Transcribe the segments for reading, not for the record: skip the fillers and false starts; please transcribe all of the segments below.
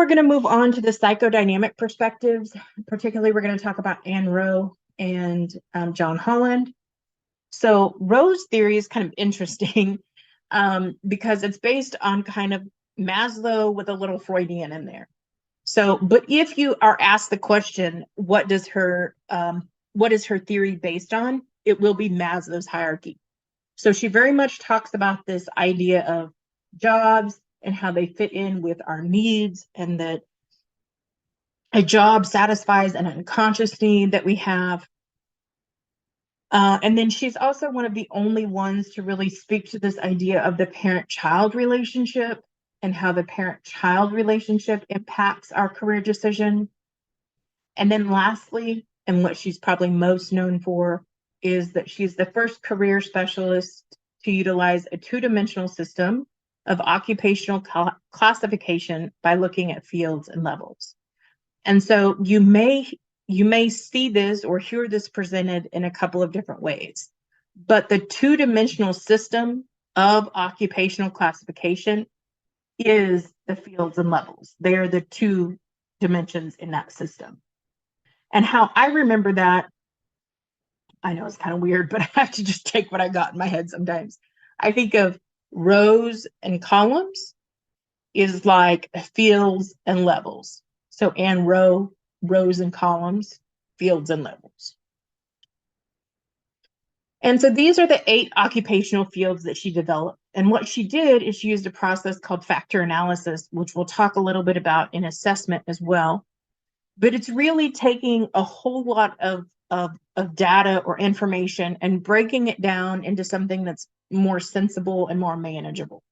We're going to move on to the psychodynamic perspectives. Particularly, we're going to talk about Anne Rowe and John Holland. So Rowe's theory is kind of interesting because it's based on kind of Maslow with a little Freudian in there. So, but if you are asked the question, what is her theory based on? It will be Maslow's hierarchy. So she very much talks about this idea of jobs and how they fit in with our needs, and that a job satisfies an unconscious need that we have. And then she's also one of the only ones to really speak to this idea of the parent-child relationship and how the parent-child relationship impacts our career decision. And then lastly, and what she's probably most known for, is that she's the first career specialist to utilize a two-dimensional system of occupational classification by looking at fields and levels. And so you may see this or hear this presented in a couple of different ways, but the two-dimensional system of occupational classification is the fields and levels. They are the two dimensions in that system. And how I remember that, I know it's kind of weird, but I have to just take what I got in my head sometimes. I think of rows and columns is like fields and levels. So Anne Rowe, rows and columns, fields and levels. And so these are the 8 occupational fields that she developed. And what she did is she used a process called factor analysis, which we'll talk a little bit about in assessment as well. But it's really taking a whole lot of data or information and breaking it down into something that's more sensible and more manageable.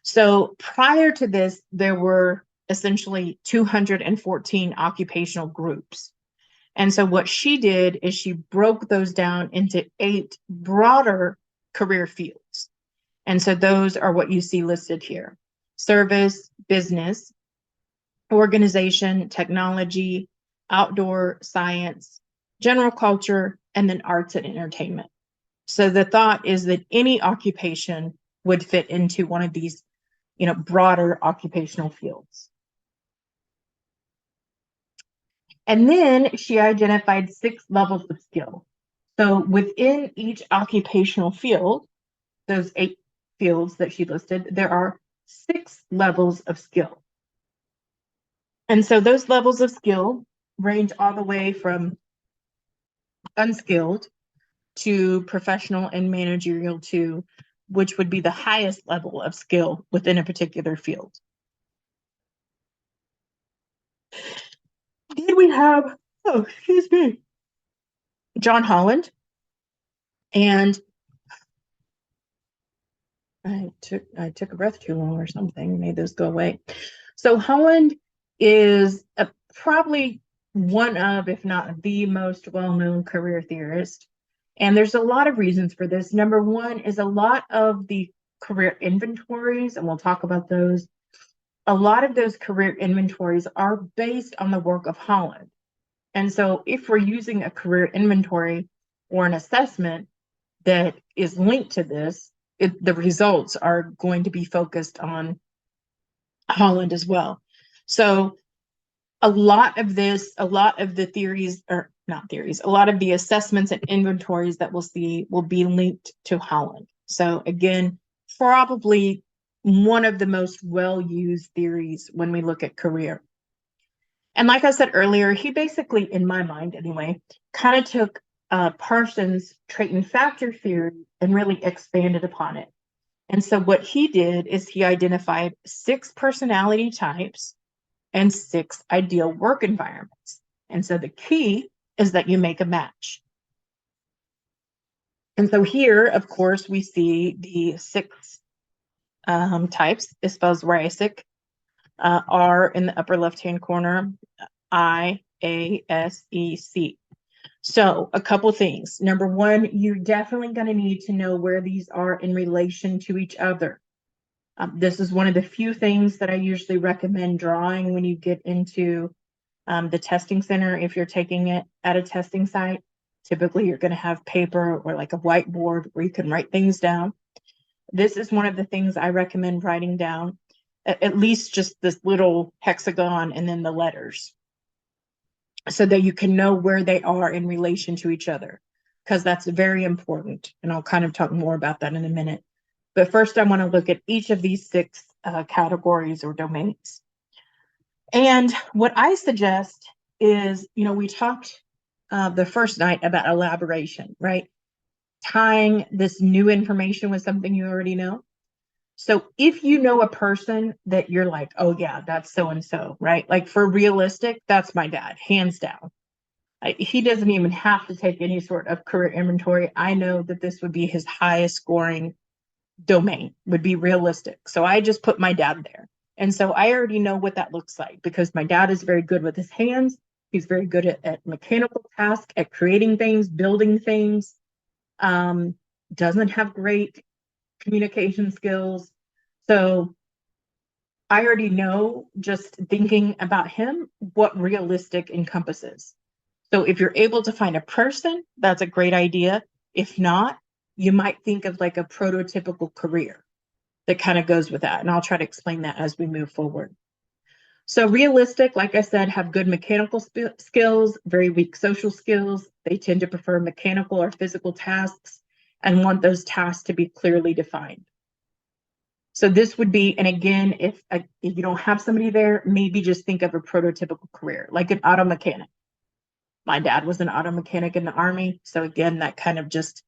So prior to this, there were essentially 214 occupational groups. And so what she did is she broke those down into 8 broader career fields. And so those are what you see listed here: service, business, organization, technology, outdoor science, general culture, and then arts and entertainment. So the thought is that any occupation would fit into one of these, broader occupational fields. And then she identified 6 levels of skill. So within each occupational field, those 8 fields that she listed, there are 6 levels of skill. And so those levels of skill range all the way from unskilled to professional and managerial to, which would be the highest level of skill within a particular field. Then we have, John Holland. And I took a breath too long or something, made those go away. So Holland is probably one of, if not the most well-known career theorist. And there's a lot of reasons for this. Number one is a lot of the career inventories, and we'll talk about those. A lot of those career inventories are based on the work of Holland. And so if we're using a career inventory or an assessment that is linked to this, the results are going to be focused on Holland as well. So a lot of the theories, or not theories, a lot of the assessments and inventories that we'll see will be linked to Holland. So again, probably one of the most well-used theories when we look at career. And like I said earlier, he basically, in my mind anyway, kind of took Parsons' trait and factor theory and really expanded upon it. And so what he did is he identified 6 personality types and 6 ideal work environments. And so the key is that you make a match. And so here, of course, we see the 6 types, Isfels Reisig, are in the upper left-hand corner, I, A, S, E, C. So a couple things. Number one, you're definitely going to need to know where these are in relation to each other. This is one of the few things that I usually recommend drawing when you get into the testing center. If you're taking it at a testing site, typically you're going to have paper or like a whiteboard where you can write things down. This is one of the things I recommend writing down. at least just this little hexagon and then the letters, so that you can know where they are in relation to each other, because that's very important. And I'll kind of talk more about that in a minute. But first, I want to look at each of these 6 categories or domains. And what I suggest is, we talked the first night about elaboration, right? Tying this new information with something you already know. So if you know a person that you're like, oh yeah, that's so-and-so, right? Like for realistic, that's my dad, hands down. He doesn't even have to take any sort of career inventory. I know that this would be his highest scoring domain, would be realistic. So I just put my dad there. And so I already know what that looks like, because my dad is very good with his hands. He's very good at mechanical tasks, at creating things, building things. Doesn't have great communication skills. So I already know, just thinking about him, what realistic encompasses. So if you're able to find a person, that's a great idea. If not, you might think of like a prototypical career that kind of goes with that. And I'll try to explain that as we move forward. So realistic, like I said, have good mechanical skills, very weak social skills. They tend to prefer mechanical or physical tasks and want those tasks to be clearly defined. So this would be, and again, if you don't have somebody there, maybe just think of a prototypical career, like an auto mechanic. My dad was an auto mechanic in the Army. So again, that kind of just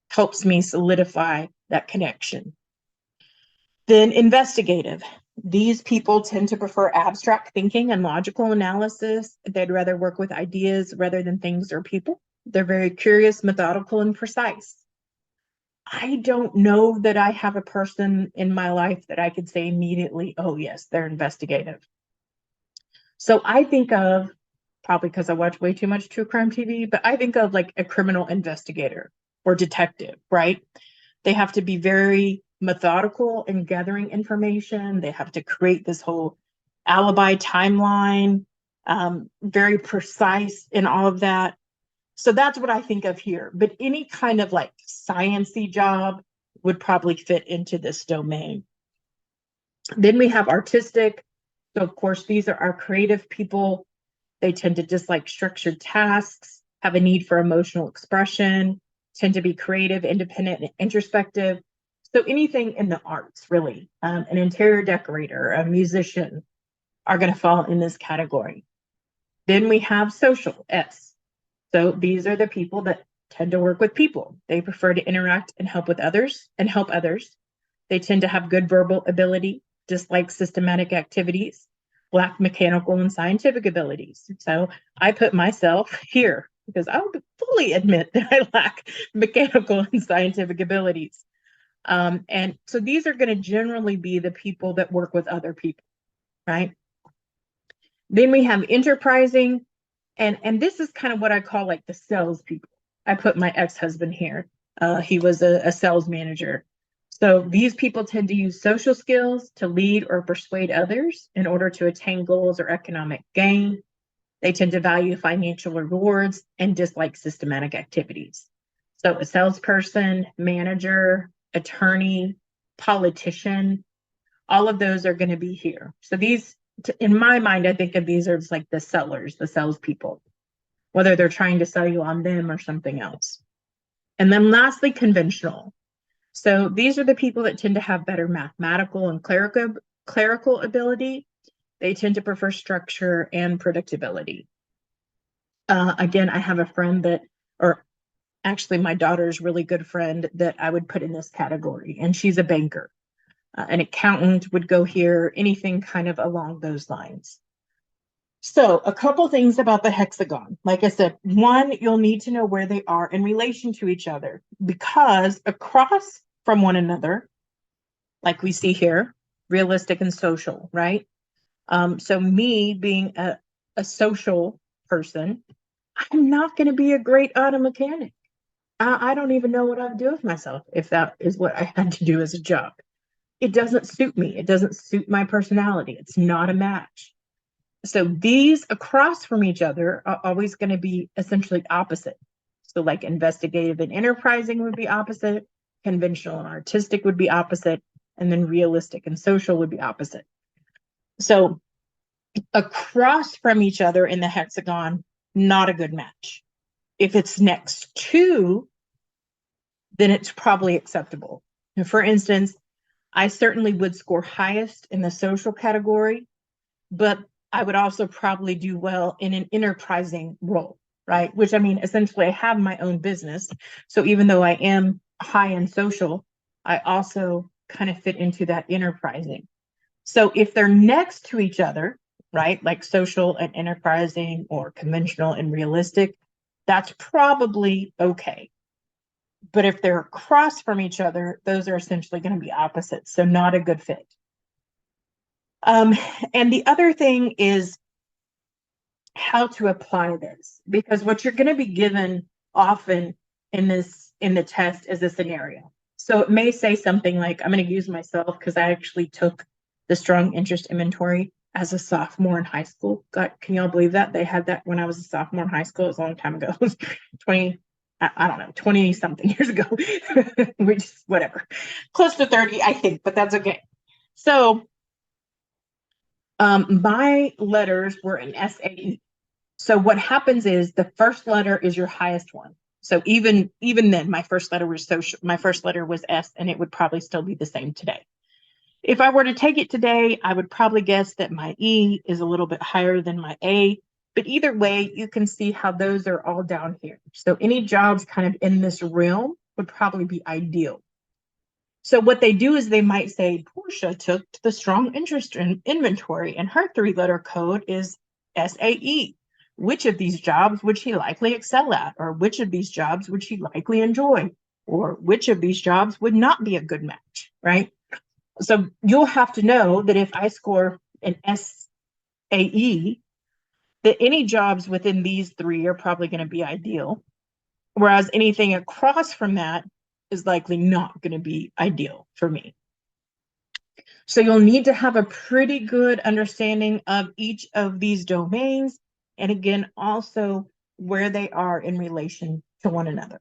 helps me solidify that connection. Then investigative. These people tend to prefer abstract thinking and logical analysis. They'd rather work with ideas rather than things or people. They're very curious, methodical, and precise. I don't know that I have a person in my life that I could say immediately, oh yes, they're investigative. So I think of, probably because I watch way too much true crime TV, but I think of like a criminal investigator or detective, right? They have to be very methodical in gathering information. They have to create this whole alibi timeline, very precise in all of that. So that's what I think of here. But any kind of like sciencey job would probably fit into this domain. Then we have artistic. So of course, these are our creative people. They tend to dislike structured tasks, have a need for emotional expression, tend to be creative, independent, and introspective. So anything in the arts, really, an interior decorator, a musician, are going to fall in this category. Then we have social, S. So these are the people that tend to work with people. They prefer to interact and help with others and help others. They tend to have good verbal ability, dislike systematic activities, lack mechanical and scientific abilities. So I put myself here because I would fully admit that I lack mechanical and scientific abilities. And so these are going to generally be the people that work with other people, right? Then we have enterprising, and this is kind of what I call like the sales people. I put my ex-husband here. He was a sales manager. So these people tend to use social skills to lead or persuade others in order to attain goals or economic gain. They tend to value financial rewards and dislike systematic activities. So a salesperson, manager, attorney, politician, all of those are going to be here. So these, in my mind, I think of these as like the sellers, the salespeople, whether they're trying to sell you on them or something else. And then lastly, conventional. So these are the people that tend to have better mathematical and clerical ability. They tend to prefer structure and predictability. Again, I have a friend that, or actually my daughter's really good friend that I would put in this category, and she's a banker. An accountant would go here, anything kind of along those lines. So a couple things about the hexagon. Like I said, one, you'll need to know where they are in relation to each other, because across from one another, like we see here, realistic and social, right? So me being a social person, I'm not going to be a great auto mechanic. I don't even know what I'd do with myself if that is what I had to do as a job. It doesn't suit me. It doesn't suit my personality. It's not a match. So these across from each other are always going to be essentially opposite. So like investigative and enterprising would be opposite, conventional and artistic would be opposite, and then realistic and social would be opposite. So across from each other in the hexagon, not a good match. If it's next to, then it's probably acceptable. And for instance, I certainly would score highest in the social category, but I would also probably do well in an enterprising role, right? Which I mean, essentially, I have my own business. So even though I am high in social, I also kind of fit into that enterprising. So if they're next to each other, right, like social and enterprising or conventional and realistic, that's probably okay. But if they're across from each other, those are essentially going to be opposites. So not a good fit. And the other thing is how to apply this, because what you're going to be given often in the test is a scenario. So it may say something like, I'm going to use myself because I actually took the strong interest inventory as a sophomore in high school. God, can y'all believe that? They had that when I was a sophomore in high school. It was a long time ago. 20, I don't know, 20 something years ago, which whatever, close to 30, I think, but that's okay. So my letters were an SAE. So what happens is the first letter is your highest one. So even then, my first letter was social. My first letter was S, and it would probably still be the same today. If I were to take it today, I would probably guess that my E is a little bit higher than my A. But either way, you can see how those are all down here. So any jobs kind of in this realm would probably be ideal. So what they do is they might say, Portia took the strong interest in inventory, and her three-letter code is SAE. Which of these jobs would she likely excel at? Or which of these jobs would she likely enjoy? Or which of these jobs would not be a good match, right? So you'll have to know that if I score an SAE, that any jobs within these three are probably going to be ideal. Whereas anything across from that is likely not going to be ideal for me. So you'll need to have a pretty good understanding of each of these domains, and again, also where they are in relation to one another.